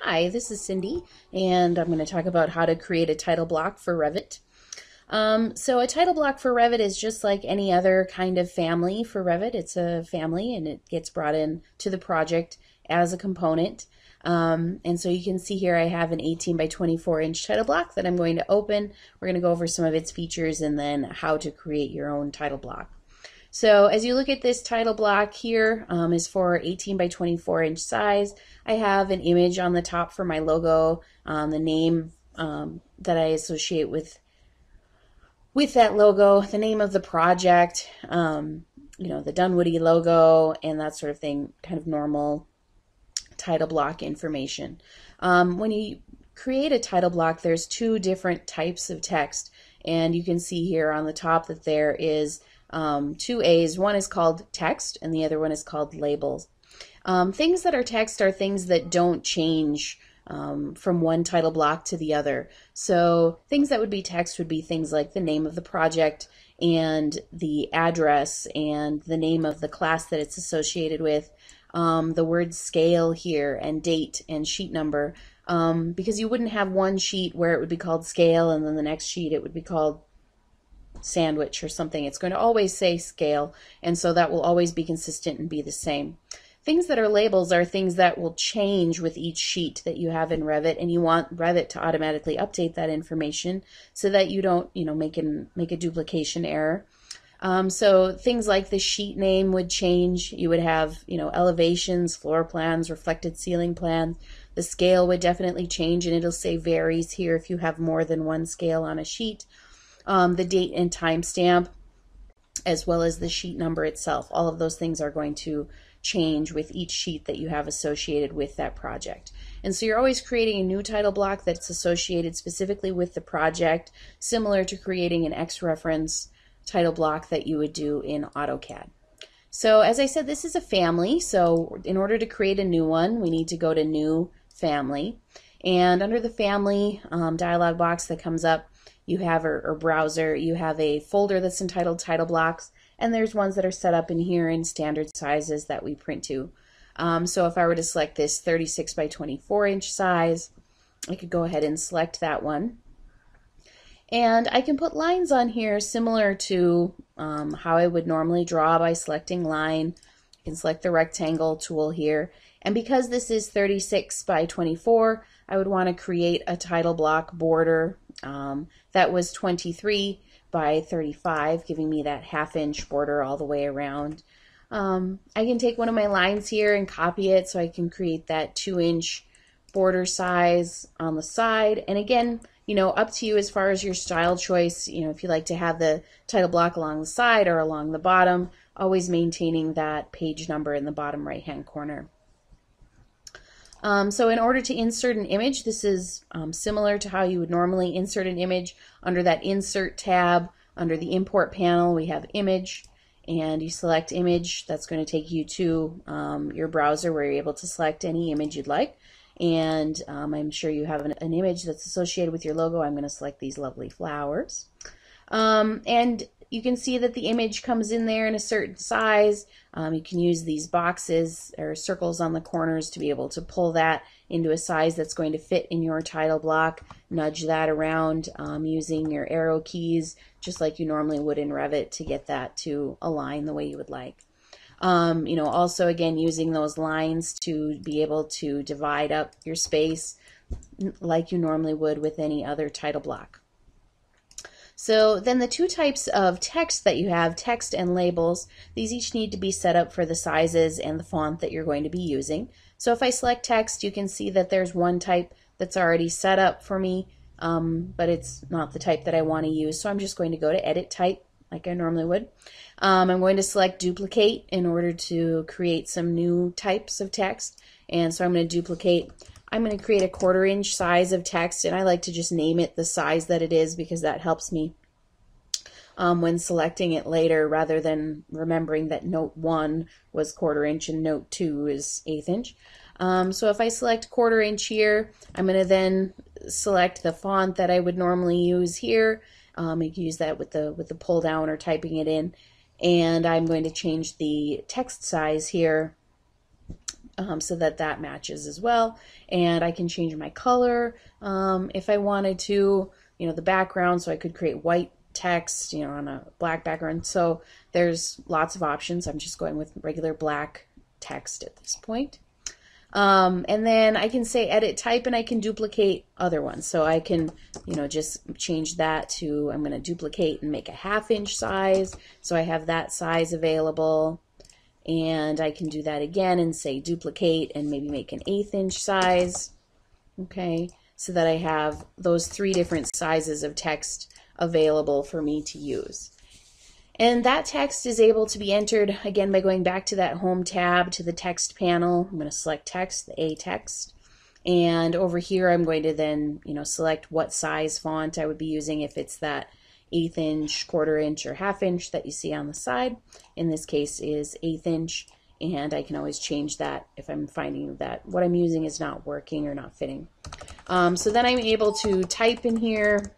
Hi, this is Cindy, and I'm going to talk about how to create a title block for Revit. So a title block for Revit is just like any other kind of family for Revit. It's a family and it gets brought in to the project as a component. And so you can see here I have an 18 by 24 inch title block that I'm going to open. We're going to go over some of its features and then how to create your own title block. So as you look at this title block here, is for 18 by 24 inch size. I have an image on the top for my logo, the name that I associate with that logo, the name of the project, the Dunwoody logo, and that sort of thing, kind of normal title block information. When you create a title block, there's two different types of text, and you can see here on the top that there is two A's. One is called text and the other one is called labels. Things that are text are things that don't change from one title block to the other. So things that would be text would be things like the name of the project and the address and the name of the class that it's associated with, the word scale here and date and sheet number, because you wouldn't have one sheet where it would be called scale and then the next sheet it would be called sandwich or something. It's going to always say scale, and so that will always be consistent and be the same. Things that are labels are things that will change with each sheet that you have in Revit, and you want Revit to automatically update that information so that you don't, make a duplication error. So things like the sheet name would change. You would have, elevations, floor plans, reflected ceiling plans. The scale would definitely change, and it'll say varies here if you have more than one scale on a sheet. The date and time stamp, as well as the sheet number itself. All of those things are going to change with each sheet that you have associated with that project. And so you're always creating a new title block that's associated specifically with the project, similar to creating an X-reference title block that you would do in AutoCAD. So as I said, this is a family, so in order to create a new one, we need to go to New, Family. And under the Family dialog box that comes up, you have, or browser, you have a folder that's entitled Title Blocks, and there's ones that are set up in here in standard sizes that we print to. So if I were to select this 36 by 24 inch size, I could go ahead and select that one. And I can put lines on here similar to how I would normally draw by selecting line. I can select the rectangle tool here. And because this is 36 by 24, I would want to create a title block border that was 23 by 35, giving me that ½ inch border all the way around. I can take one of my lines here and copy it so I can create that 2-inch border size on the side. And again, up to you as far as your style choice. If you like to have the title block along the side or along the bottom, always maintaining that page number in the bottom right-hand corner. So in order to insert an image, this is similar to how you would normally insert an image. Under that Insert tab, under the Import panel, we have Image, and you select Image. That's going to take you to your browser where you're able to select any image you'd like. And I'm sure you have an image that's associated with your logo. I'm going to select these lovely flowers. And you can see that the image comes in there in a certain size. You can use these boxes or circles on the corners to be able to pull that into a size that's going to fit in your title block. Nudge that around using your arrow keys, just like you normally would in Revit, to get that to align the way you would like. Also again, using those lines to be able to divide up your space like you normally would with any other title block. So then the two types of text that you have, text and labels, these each need to be set up for the sizes and the font that you're going to be using. So if I select text, you can see that there's one type that's already set up for me, but it's not the type that I want to use. So I'm just going to go to Edit Type like I normally would. I'm going to select Duplicate in order to create some new types of text. And so I'm going to duplicate. I'm going to create a 1/4 inch size of text, and I like to just name it the size that it is because that helps me when selecting it later, rather than remembering that Note 1 was 1/4 inch and Note 2 is 1/8 inch. So if I select 1/4 inch here, I'm going to then select the font that I would normally use here. You can use that with the pull down or typing it in, and I'm going to change the text size here so that that matches as well. And I can change my color if I wanted to, the background, so I could create white text, on a black background. So there's lots of options. I'm just going with regular black text at this point. And then I can say edit type, and I can duplicate other ones. So I can, just change that to, I'm going to duplicate and make a 1/2 inch size. So I have that size available. And I can do that again and say duplicate and maybe make an 1/8 inch size. Okay, so that I have those 3 different sizes of text available for me to use. And that text is able to be entered again by going back to that home tab to the text panel. I'm going to select text, the A text. And over here I'm going to then, select what size font I would be using, if it's that 1/8 inch, 1/4 inch, or 1/2 inch that you see on the side. In this case is 1/8 inch, and I can always change that if I'm finding that what I'm using is not working or not fitting. So then I'm able to type in here,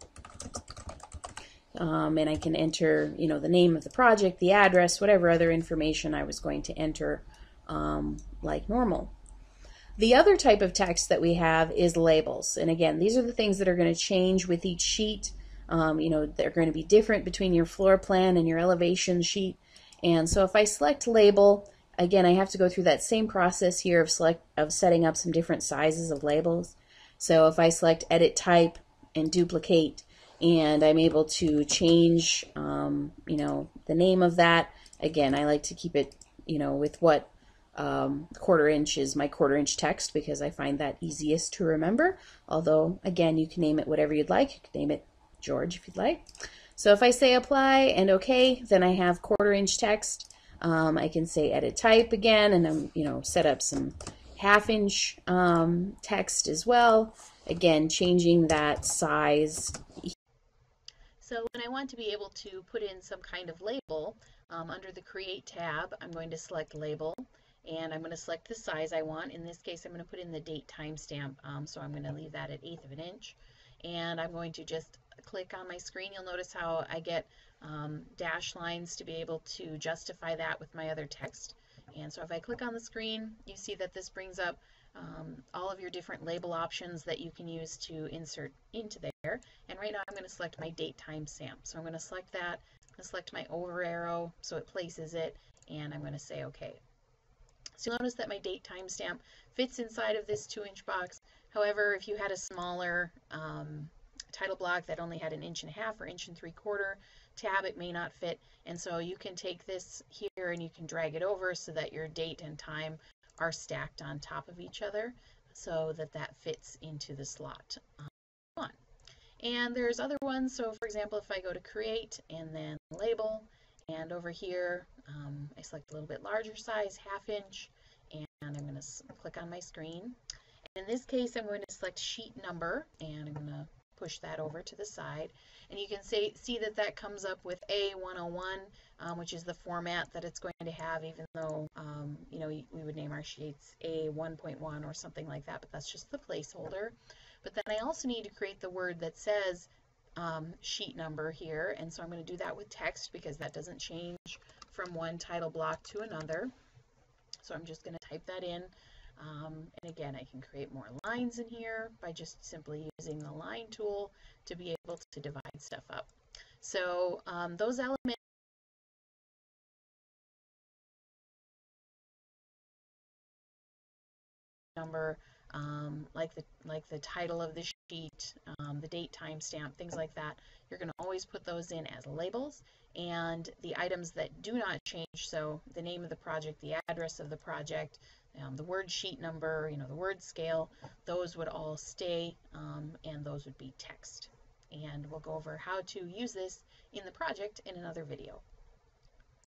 and I can enter, the name of the project, the address, whatever other information I was going to enter like normal. The other type of text that we have is labels. And again, these are the things that are going to change with each sheet. They're going to be different between your floor plan and your elevation sheet. And so if I select label, again, I have to go through that same process here of setting up some different sizes of labels. So if I select edit type and duplicate, and I'm able to change, the name of that. Again, I like to keep it, with what 1/4 inch is my 1/4 inch text, because I find that easiest to remember. Although, again, you can name it whatever you'd like. You can name it George if you'd like. So if I say apply and OK, then I have 1/4 inch text. I can say edit type again, and I'm, set up some 1/2 inch text as well. Again, changing that size. So when I want to be able to put in some kind of label, under the Create tab, I'm going to select Label, and I'm going to select the size I want. In this case, I'm going to put in the date timestamp, so I'm going to leave that at 1/8 of an inch. And I'm going to just click on my screen. You'll notice how I get dash lines to be able to justify that with my other text. And so if I click on the screen, you see that this brings up all of your different label options that you can use to insert into there. And right now I'm going to select my date timestamp. So I'm going to select that. I'm going to select my over arrow so it places it, and I'm going to say OK. So you'll notice that my date timestamp fits inside of this 2-inch box. However, if you had a smaller title block that only had an 1.5 inch or 1.75 inch tab, it may not fit. And so you can take this here and you can drag it over so that your date and time are stacked on top of each other, so that that fits into the slot on. And there's other ones. So for example, if I go to Create and then Label, and over here I select a little bit larger size, 1/2 inch, and I'm going to click on my screen. And in this case, I'm going to select Sheet Number, and I'm going to push that over to the side. And you can see that that comes up with A101, which is the format that it's going to have, even though we would name our sheets A1.1 or something like that, but that's just the placeholder. But then I also need to create the word that says sheet number here, and so I'm going to do that with text because that doesn't change from one title block to another. So I'm just going to type that in. And again, I can create more lines in here by just simply using the line tool to be able to divide stuff up. So those elements number, like the title of the sheet, the date, timestamp, things like that, you're going to always put those in as labels. And the items that do not change, so the name of the project, the address of the project, the word sheet number, the word scale, those would all stay, and those would be text. And we'll go over how to use this in the project in another video.